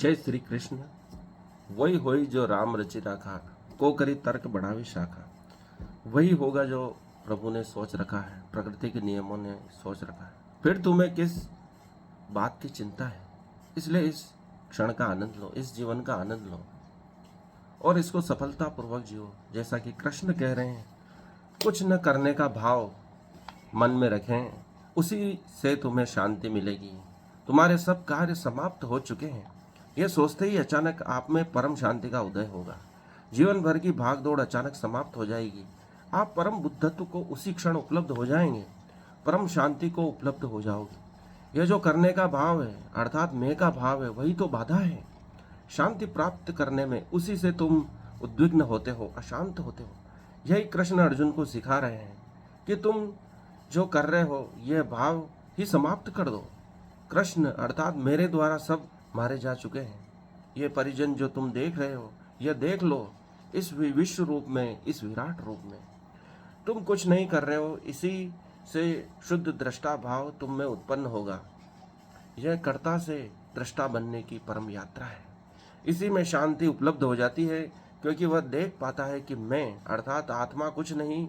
जय श्री कृष्ण। वही होई जो राम रचि राखा, को करी तर्क बढ़ावी शाखा। वही होगा जो प्रभु ने सोच रखा है, प्रकृति के नियमों ने सोच रखा है। फिर तुम्हें किस बात की चिंता है? इसलिए इस क्षण का आनंद लो, इस जीवन का आनंद लो और इसको सफलतापूर्वक जियो। जैसा कि कृष्ण कह रहे हैं, कुछ न करने का भाव मन में रखें, उसी से तुम्हें शांति मिलेगी। तुम्हारे सब कार्य समाप्त हो चुके हैं, यह सोचते ही अचानक आप में परम शांति का उदय होगा। जीवन भर की भागदौड़ अचानक समाप्त हो जाएगी। आप परम बुद्धत्व को उसी क्षण उपलब्ध हो जाएंगे, परम शांति को उपलब्ध हो जाओगे। यह जो करने का भाव है अर्थात मैं का भाव है, वही तो बाधा है शांति प्राप्त करने में। उसी से तुम उद्विग्न होते हो, अशांत होते हो। यही कृष्ण अर्जुन को सिखा रहे हैं कि तुम जो कर रहे हो यह भाव ही समाप्त कर दो। कृष्ण अर्थात मेरे द्वारा सब मारे जा चुके हैं। ये परिजन जो तुम देख रहे हो, यह देख लो इस विश्व रूप में, इस विराट रूप में। तुम कुछ नहीं कर रहे हो, इसी से शुद्ध दृष्टा भाव तुम में उत्पन्न होगा। यह कर्ता से दृष्टा बनने की परम यात्रा है। इसी में शांति उपलब्ध हो जाती है, क्योंकि वह देख पाता है कि मैं अर्थात आत्मा कुछ नहीं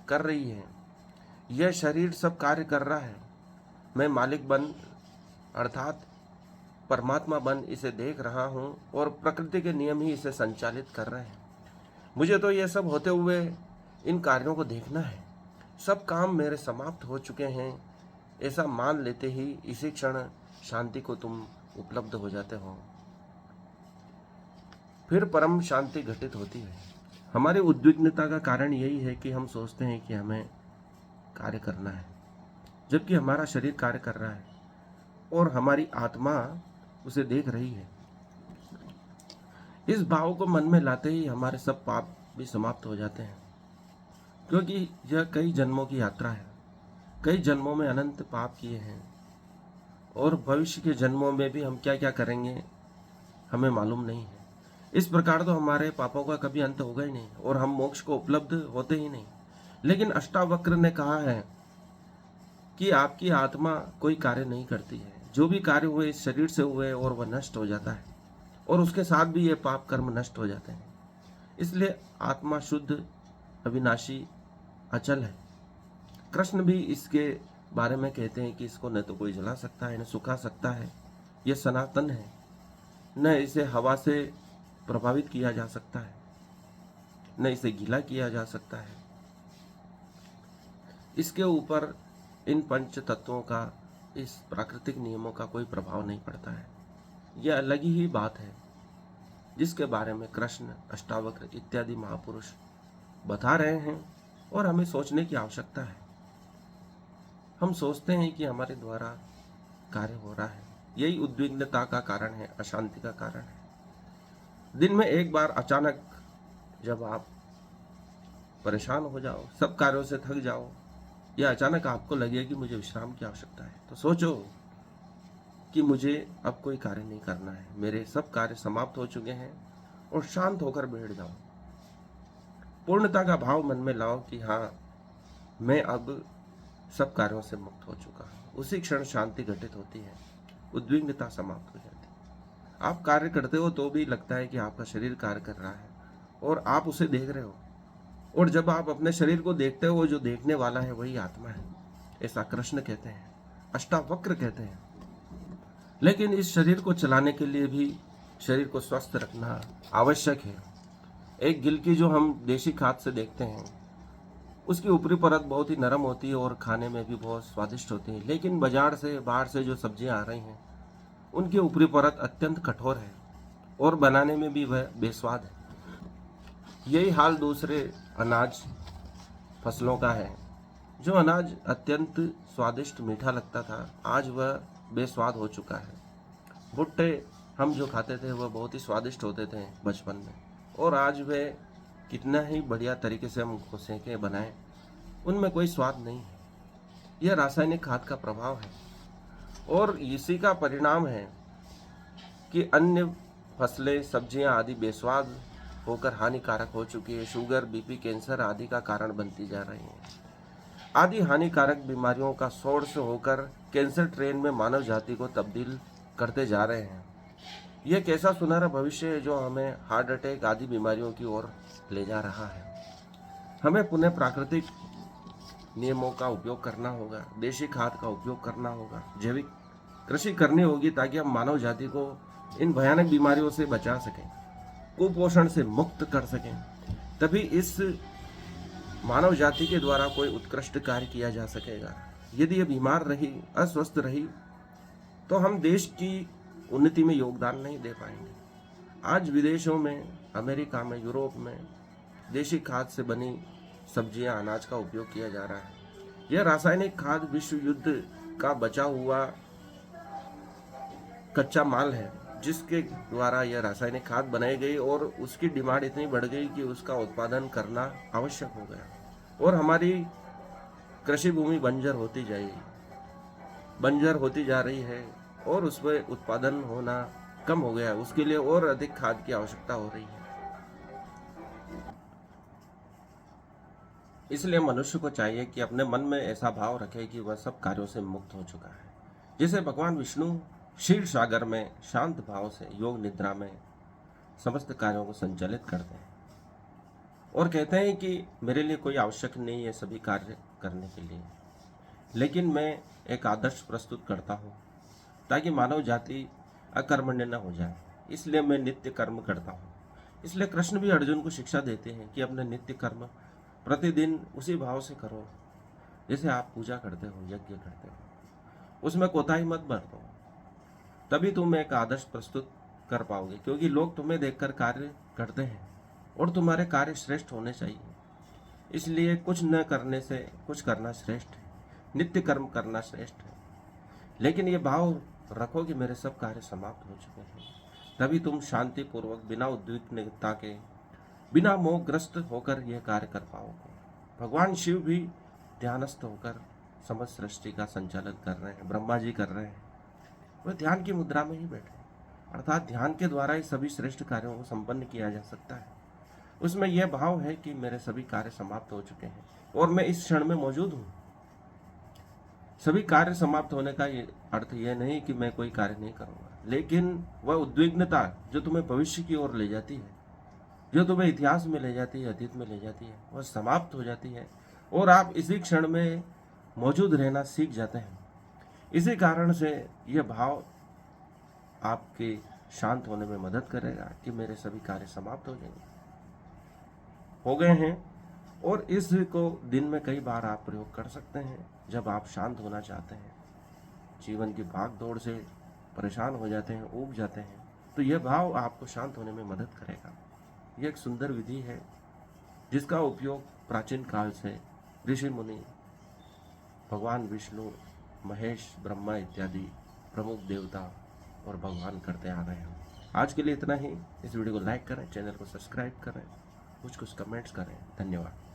कर रही है, यह शरीर सब कार्य कर रहा है। मैं मालिक बन अर्थात परमात्मा बन इसे देख रहा हूँ और प्रकृति के नियम ही इसे संचालित कर रहे हैं। मुझे तो यह सब होते हुए इन कार्यों को देखना है। सब काम मेरे समाप्त हो चुके हैं, ऐसा मान लेते ही इसी क्षण शांति को तुम उपलब्ध हो जाते हो। फिर परम शांति घटित होती है। हमारी उद्विग्नता का कारण यही है कि हम सोचते हैं कि हमें कार्य करना है, जबकि हमारा शरीर कार्य कर रहा है और हमारी आत्मा उसे देख रही है। इस भाव को मन में लाते ही हमारे सब पाप भी समाप्त हो जाते हैं, क्योंकि यह कई जन्मों की यात्रा है। कई जन्मों में अनंत पाप किए हैं और भविष्य के जन्मों में भी हम क्या क्या करेंगे हमें मालूम नहीं है। इस प्रकार तो हमारे पापों का कभी अंत होगा ही नहीं और हम मोक्ष को उपलब्ध होते ही नहीं। लेकिन अष्टावक्र ने कहा है कि आपकी आत्मा कोई कार्य नहीं करती है। जो भी कार्य हुए इस शरीर से हुए और वह नष्ट हो जाता है और उसके साथ भी ये पाप कर्म नष्ट हो जाते हैं। इसलिए आत्मा शुद्ध, अविनाशी, अचल है। कृष्ण भी इसके बारे में कहते हैं कि इसको न तो कोई जला सकता है, न सुखा सकता है। यह सनातन है, न इसे हवा से प्रभावित किया जा सकता है, न इसे गीला किया जा सकता है। इसके ऊपर इन पंच तत्वों का, इस प्राकृतिक नियमों का कोई प्रभाव नहीं पड़ता है। यह अलग ही बात है जिसके बारे में कृष्ण, अष्टावक्र इत्यादि महापुरुष बता रहे हैं और हमें सोचने की आवश्यकता है। हम सोचते हैं कि हमारे द्वारा कार्य हो रहा है, यही उद्विग्नता का कारण है, अशांति का कारण है। दिन में एक बार अचानक जब आप परेशान हो जाओ, सब कार्यों से थक जाओ, या अचानक आपको लगे कि मुझे विश्राम की आवश्यकता है, तो सोचो कि मुझे अब कोई कार्य नहीं करना है, मेरे सब कार्य समाप्त हो चुके हैं, और शांत होकर बैठ जाओ। पूर्णता का भाव मन में लाओ कि हाँ, मैं अब सब कार्यों से मुक्त हो चुका हूँ। उसी क्षण शांति घटित होती है, उद्विग्नता समाप्त हो जाती है। आप कार्य करते हो तो भी लगता है कि आपका शरीर कार्य कर रहा है और आप उसे देख रहे हो, और जब आप अपने शरीर को देखते हो, जो देखने वाला है वही आत्मा है, ऐसा कृष्ण कहते हैं, अष्टावक्र कहते हैं। लेकिन इस शरीर को चलाने के लिए भी शरीर को स्वस्थ रखना आवश्यक है। एक गिलकी जो हम देशी खाद से देखते हैं, उसकी ऊपरी परत बहुत ही नरम होती है और खाने में भी बहुत स्वादिष्ट होती है, लेकिन बाजार से, बाहर से जो सब्जियां आ रही हैं, उनकी ऊपरी परत अत्यंत कठोर है और बनाने में भी वह बेस्वाद है। यही हाल दूसरे अनाज फसलों का है। जो अनाज अत्यंत स्वादिष्ट मीठा लगता था, आज वह बेस्वाद हो चुका है। भुट्टे हम जो खाते थे वह बहुत ही स्वादिष्ट होते थे बचपन में, और आज वे कितना ही बढ़िया तरीके से हम उनको सेंके बनाएं, उनमें कोई स्वाद नहीं है। यह रासायनिक खाद का प्रभाव है और इसी का परिणाम है कि अन्य फसलें, सब्जियां आदि बेस्वाद होकर हानिकारक हो चुकी है। शुगर, बीपी, कैंसर आदि का कारण बनती जा रही है। आदि हानिकारक बीमारियों का सोर्स होकर कैंसर ट्रेन में मानव जाति को तब्दील करते जा रहे हैं। यह एक ऐसा सुनहरा भविष्य है जो हमें हार्ट अटैक आदि बीमारियों की ओर ले जा रहा है। हमें पुनः प्राकृतिक नियमों का उपयोग करना होगा, देशी खाद का उपयोग करना होगा, जैविक कृषि करनी होगी ताकि हम मानव जाति को इन भयानक बीमारियों से बचा सकें, कुपोषण से मुक्त कर सकें। तभी इस मानव जाति के द्वारा कोई उत्कृष्ट कार्य किया जा सकेगा। यदि ये बीमार रही, अस्वस्थ रही, तो हम देश की उन्नति में योगदान नहीं दे पाएंगे। आज विदेशों में, अमेरिका में, यूरोप में देशी खाद से बनी सब्जियां, अनाज का उपयोग किया जा रहा है। यह रासायनिक खाद विश्व युद्ध का बचा हुआ कच्चा माल है, जिसके द्वारा यह रासायनिक खाद बनाई गई और उसकी डिमांड इतनी बढ़ गई कि उसका उत्पादन करना आवश्यक हो गया और हमारी कृषि भूमि बंजर होती जा रही है और उसमें उत्पादन होना कम हो गया। उसके लिए और अधिक खाद की आवश्यकता हो रही है। इसलिए मनुष्य को चाहिए कि अपने मन में ऐसा भाव रखे कि वह सब कार्यों से मुक्त हो चुका है। जिसे भगवान विष्णु क्षीर सागर में शांत भाव से योग निद्रा में समस्त कार्यों को संचालित करते हैं और कहते हैं कि मेरे लिए कोई आवश्यक नहीं है सभी कार्य करने के लिए, लेकिन मैं एक आदर्श प्रस्तुत करता हूँ ताकि मानव जाति अकर्मण्य न हो जाए, इसलिए मैं नित्य कर्म करता हूँ। इसलिए कृष्ण भी अर्जुन को शिक्षा देते हैं कि अपने नित्य कर्म प्रतिदिन उसी भाव से करो जैसे आप पूजा करते हो, यज्ञ करते हो, उसमें कोताही मत बरतो। तभी तुम एक आदर्श प्रस्तुत कर पाओगे, क्योंकि लोग तुम्हें देखकर कार्य करते हैं और तुम्हारे कार्य श्रेष्ठ होने चाहिए। इसलिए कुछ न करने से कुछ करना श्रेष्ठ है, नित्य कर्म करना श्रेष्ठ है। लेकिन ये भाव रखो कि मेरे सब कार्य समाप्त हो चुके हैं, तभी तुम शांति पूर्वक, बिना उद्विग्नता के, बिना मोहग्रस्त होकर यह कार्य कर पाओगे। भगवान शिव भी ध्यानस्थ होकर समस्त सृष्टि का संचालन कर रहे हैं, ब्रह्मा जी कर रहे हैं। वह ध्यान की मुद्रा में ही बैठे, अर्थात ध्यान के द्वारा ही सभी श्रेष्ठ कार्यों को संपन्न किया जा सकता है। उसमें यह भाव है कि मेरे सभी कार्य समाप्त हो चुके हैं और मैं इस क्षण में मौजूद हूँ। सभी कार्य समाप्त होने का अर्थ यह नहीं कि मैं कोई कार्य नहीं करूँगा, लेकिन वह उद्विग्नता जो तुम्हें भविष्य की ओर ले जाती है, जो तुम्हें इतिहास में ले जाती है, अतीत में ले जाती है, वह समाप्त हो जाती है और आप इसी क्षण में मौजूद रहना सीख जाते हैं। इसी कारण से यह भाव आपके शांत होने में मदद करेगा कि मेरे सभी कार्य समाप्त हो गए हैं। और इसको दिन में कई बार आप प्रयोग कर सकते हैं। जब आप शांत होना चाहते हैं, जीवन की भाग दौड़ से परेशान हो जाते हैं, ऊब जाते हैं, तो यह भाव आपको शांत होने में मदद करेगा। यह एक सुंदर विधि है जिसका उपयोग प्राचीन काल से ऋषि मुनि, भगवान विष्णु, महेश, ब्रह्मा इत्यादि प्रमुख देवता और भगवान करते आ रहे हैं। आज के लिए इतना ही। इस वीडियो को लाइक करें, चैनल को सब्सक्राइब करें, कुछ कमेंट्स करें। धन्यवाद।